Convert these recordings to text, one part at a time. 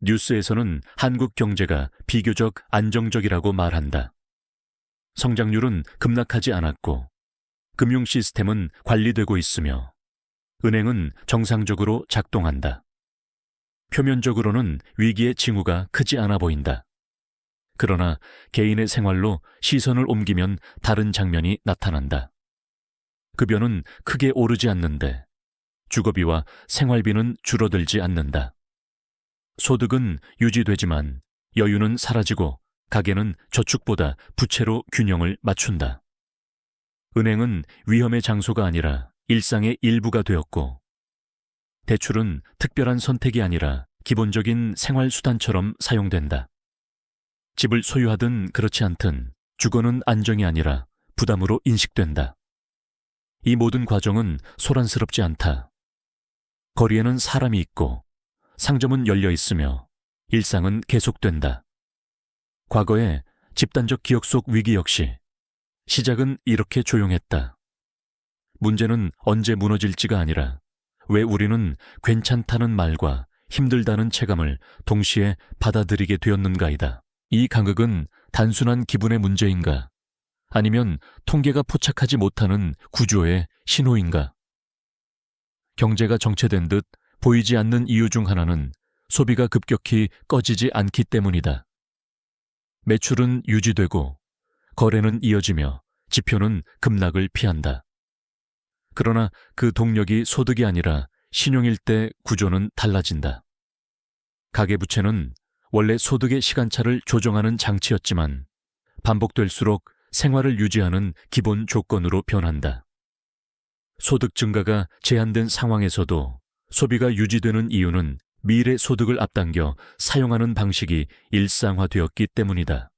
뉴스에서는 한국 경제가 비교적 안정적이라고 말한다. 성장률은 급락하지 않았고 금융 시스템은 관리되고 있으며 은행은 정상적으로 작동한다. 표면적으로는 위기의 징후가 크지 않아 보인다. 그러나 개인의 생활로 시선을 옮기면 다른 장면이 나타난다. 급여는 크게 오르지 않는데 주거비와 생활비는 줄어들지 않는다. 소득은 유지되지만 여유는 사라지고 가계는 저축보다 부채로 균형을 맞춘다. 은행은 위험의 장소가 아니라 일상의 일부가 되었고 대출은 특별한 선택이 아니라 기본적인 생활수단처럼 사용된다. 집을 소유하든 그렇지 않든 주거는 안정이 아니라 부담으로 인식된다. 이 모든 과정은 소란스럽지 않다. 거리에는 사람이 있고 상점은 열려 있으며 일상은 계속된다. 과거의 집단적 기억 속 위기 역시 시작은 이렇게 조용했다. 문제는 언제 무너질지가 아니라 왜 우리는 괜찮다는 말과 힘들다는 체감을 동시에 받아들이게 되었는가이다. 이 간극은 단순한 기분의 문제인가? 아니면 통계가 포착하지 못하는 구조의 신호인가? 경제가 정체된 듯 보이지 않는 이유 중 하나는 소비가 급격히 꺼지지 않기 때문이다. 매출은 유지되고 거래는 이어지며 지표는 급락을 피한다. 그러나 그 동력이 소득이 아니라 신용일 때 구조는 달라진다. 가계부채는 원래 소득의 시간차를 조정하는 장치였지만 반복될수록 생활을 유지하는 기본 조건으로 변한다. 소득 증가가 제한된 상황에서도 소비가 유지되는 이유는 미래 소득을 앞당겨 사용하는 방식이 일상화되었기 때문이다.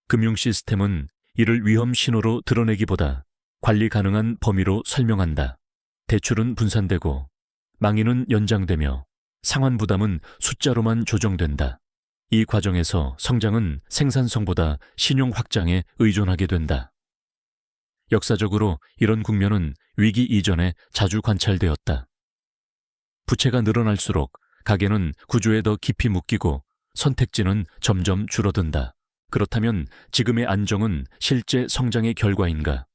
금융 시스템은 이를 위험 신호로 드러내기보다 관리 가능한 범위로 설명한다. 대출은 분산되고 망인은 연장되며 상환 부담은 숫자로만 조정된다. 이 과정에서 성장은 생산성보다 신용 확장에 의존하게 된다. 역사적으로 이런 국면은 위기 이전에 자주 관찰되었다. 부채가 늘어날수록 가계는 구조에 더 깊이 묶이고 선택지는 점점 줄어든다. 그렇다면 지금의 안정은 실제 성장의 결과인가?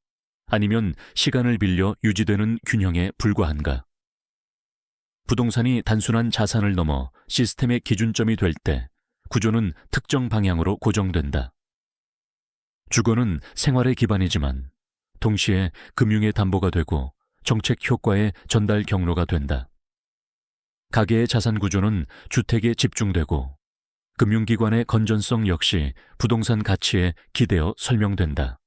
아니면 시간을 빌려 유지되는 균형에 불과한가? 부동산이 단순한 자산을 넘어 시스템의 기준점이 될 때 구조는 특정 방향으로 고정된다. 주거는 생활의 기반이지만 동시에 금융의 담보가 되고 정책 효과의 전달 경로가 된다. 가계의 자산 구조는 주택에 집중되고 금융기관의 건전성 역시 부동산 가치에 기대어 설명된다.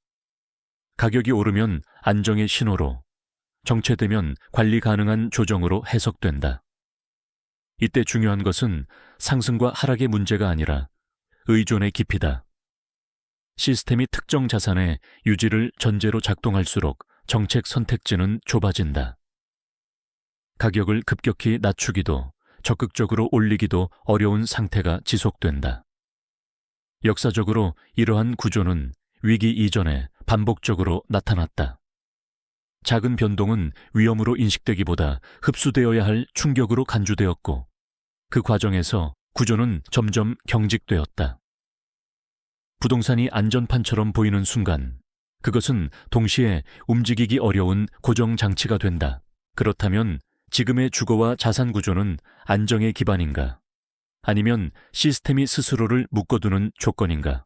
가격이 오르면 안정의 신호로, 정체되면 관리 가능한 조정으로 해석된다. 이때 중요한 것은 상승과 하락의 문제가 아니라 의존의 깊이다. 시스템이 특정 자산의 유지를 전제로 작동할수록 정책 선택지는 좁아진다. 가격을 급격히 낮추기도 적극적으로 올리기도 어려운 상태가 지속된다. 역사적으로 이러한 구조는 위기 이전에 반복적으로 나타났다. 작은 변동은 위험으로 인식되기보다 흡수되어야 할 충격으로 간주되었고 그 과정에서 구조는 점점 경직되었다. 부동산이 안전판처럼 보이는 순간 그것은 동시에 움직이기 어려운 고정장치가 된다. 그렇다면 지금의 주거와 자산 구조는 안정의 기반인가? 아니면 시스템이 스스로를 묶어두는 조건인가?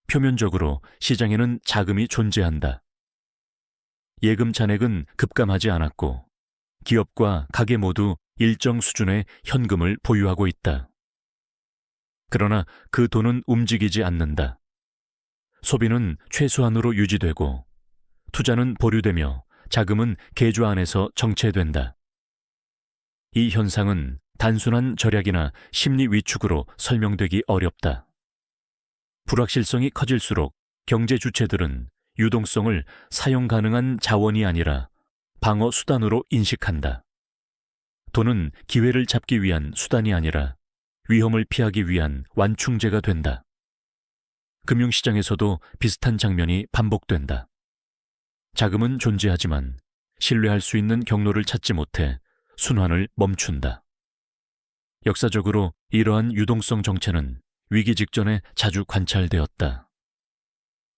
표면적으로 시장에는 자금이 존재한다. 예금 잔액은 급감하지 않았고 기업과 가계 모두 일정 수준의 현금을 보유하고 있다. 그러나 그 돈은 움직이지 않는다. 소비는 최소한으로 유지되고 투자는 보류되며 자금은 계좌 안에서 정체된다. 이 현상은 단순한 절약이나 심리 위축으로 설명되기 어렵다. 불확실성이 커질수록 경제 주체들은 유동성을 사용 가능한 자원이 아니라 방어 수단으로 인식한다. 돈은 기회를 잡기 위한 수단이 아니라 위험을 피하기 위한 완충제가 된다. 금융시장에서도 비슷한 장면이 반복된다. 자금은 존재하지만 신뢰할 수 있는 경로를 찾지 못해 순환을 멈춘다. 역사적으로 이러한 유동성 정체는 위기 직전에 자주 관찰되었다.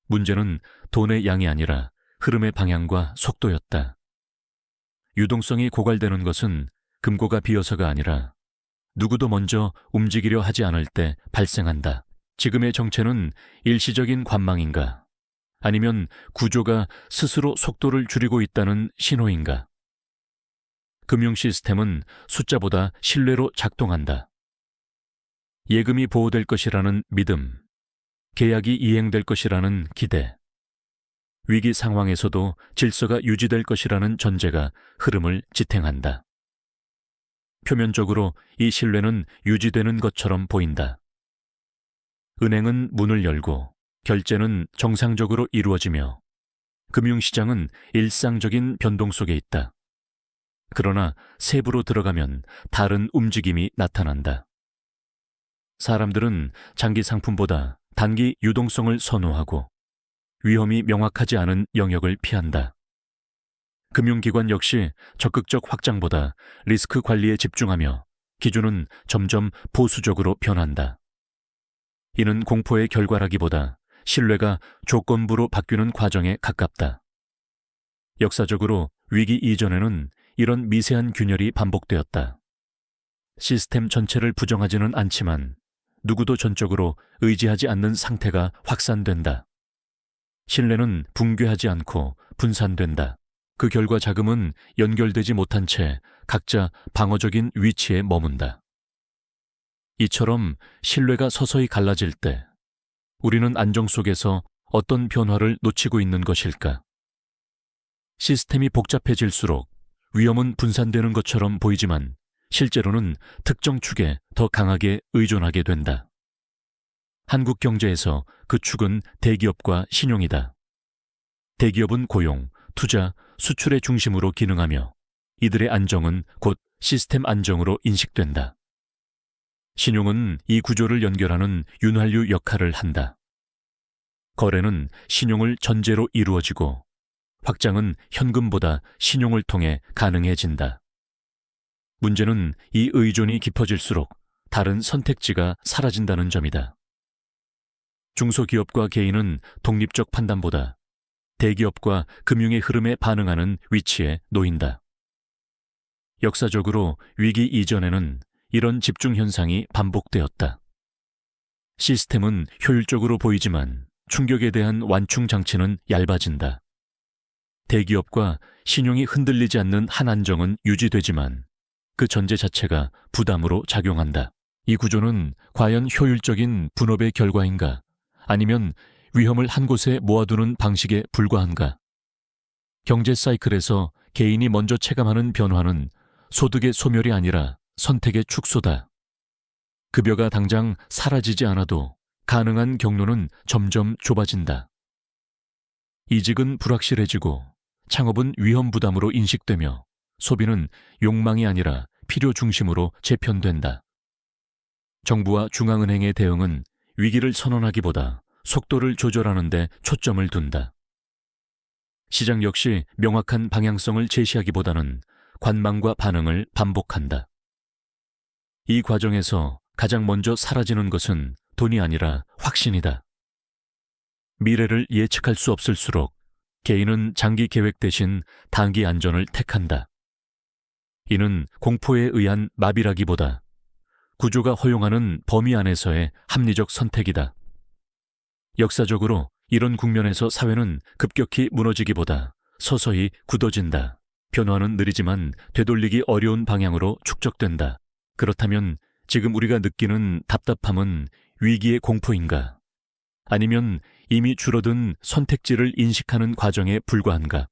문제는 돈의 양이 아니라 흐름의 방향과 속도였다. 유동성이 고갈되는 것은 금고가 비어서가 아니라 누구도 먼저 움직이려 하지 않을 때 발생한다. 지금의 정체는 일시적인 관망인가? 아니면 구조가 스스로 속도를 줄이고 있다는 신호인가? 금융 시스템은 숫자보다 신뢰로 작동한다. 예금이 보호될 것이라는 믿음, 계약이 이행될 것이라는 기대, 위기 상황에서도 질서가 유지될 것이라는 전제가 흐름을 지탱한다. 표면적으로 이 신뢰는 유지되는 것처럼 보인다. 은행은 문을 열고 결제는 정상적으로 이루어지며 금융시장은 일상적인 변동 속에 있다. 그러나 세부로 들어가면 다른 움직임이 나타난다. 사람들은 장기 상품보다 단기 유동성을 선호하고 위험이 명확하지 않은 영역을 피한다. 금융기관 역시 적극적 확장보다 리스크 관리에 집중하며 기준은 점점 보수적으로 변한다. 이는 공포의 결과라기보다 신뢰가 조건부로 바뀌는 과정에 가깝다. 역사적으로 위기 이전에는 이런 미세한 균열이 반복되었다. 시스템 전체를 부정하지는 않지만 누구도 전적으로 의지하지 않는 상태가 확산된다. 신뢰는 붕괴하지 않고 분산된다. 그 결과 자금은 연결되지 못한 채 각자 방어적인 위치에 머문다. 이처럼 신뢰가 서서히 갈라질 때 우리는 안정 속에서 어떤 변화를 놓치고 있는 것일까? 시스템이 복잡해질수록 위험은 분산되는 것처럼 보이지만 실제로는 특정 축에 더 강하게 의존하게 된다. 한국 경제에서 그 축은 대기업과 신용이다. 대기업은 고용, 투자, 수출의 중심으로 기능하며 이들의 안정은 곧 시스템 안정으로 인식된다. 신용은 이 구조를 연결하는 윤활유 역할을 한다. 거래는 신용을 전제로 이루어지고 확장은 현금보다 신용을 통해 가능해진다. 문제는 이 의존이 깊어질수록 다른 선택지가 사라진다는 점이다. 중소기업과 개인은 독립적 판단보다 대기업과 금융의 흐름에 반응하는 위치에 놓인다. 역사적으로 위기 이전에는 이런 집중 현상이 반복되었다. 시스템은 효율적으로 보이지만 충격에 대한 완충 장치는 얇아진다. 대기업과 신용이 흔들리지 않는 한 안정은 유지되지만 그 전제 자체가 부담으로 작용한다. 이 구조는 과연 효율적인 분업의 결과인가? 아니면 위험을 한 곳에 모아두는 방식에 불과한가? 경제 사이클에서 개인이 먼저 체감하는 변화는 소득의 소멸이 아니라 선택의 축소다. 급여가 당장 사라지지 않아도 가능한 경로는 점점 좁아진다. 이직은 불확실해지고 창업은 위험 부담으로 인식되며 소비는 욕망이 아니라 필요 중심으로 재편된다. 정부와 중앙은행의 대응은 위기를 선언하기보다 속도를 조절하는 데 초점을 둔다. 시장 역시 명확한 방향성을 제시하기보다는 관망과 반응을 반복한다. 이 과정에서 가장 먼저 사라지는 것은 돈이 아니라 확신이다. 미래를 예측할 수 없을수록 개인은 장기 계획 대신 단기 안전을 택한다. 이는 공포에 의한 마비라기보다 구조가 허용하는 범위 안에서의 합리적 선택이다. 역사적으로 이런 국면에서 사회는 급격히 무너지기보다 서서히 굳어진다. 변화는 느리지만 되돌리기 어려운 방향으로 축적된다. 그렇다면 지금 우리가 느끼는 답답함은 위기의 공포인가? 아니면 이미 줄어든 선택지를 인식하는 과정에 불과한가?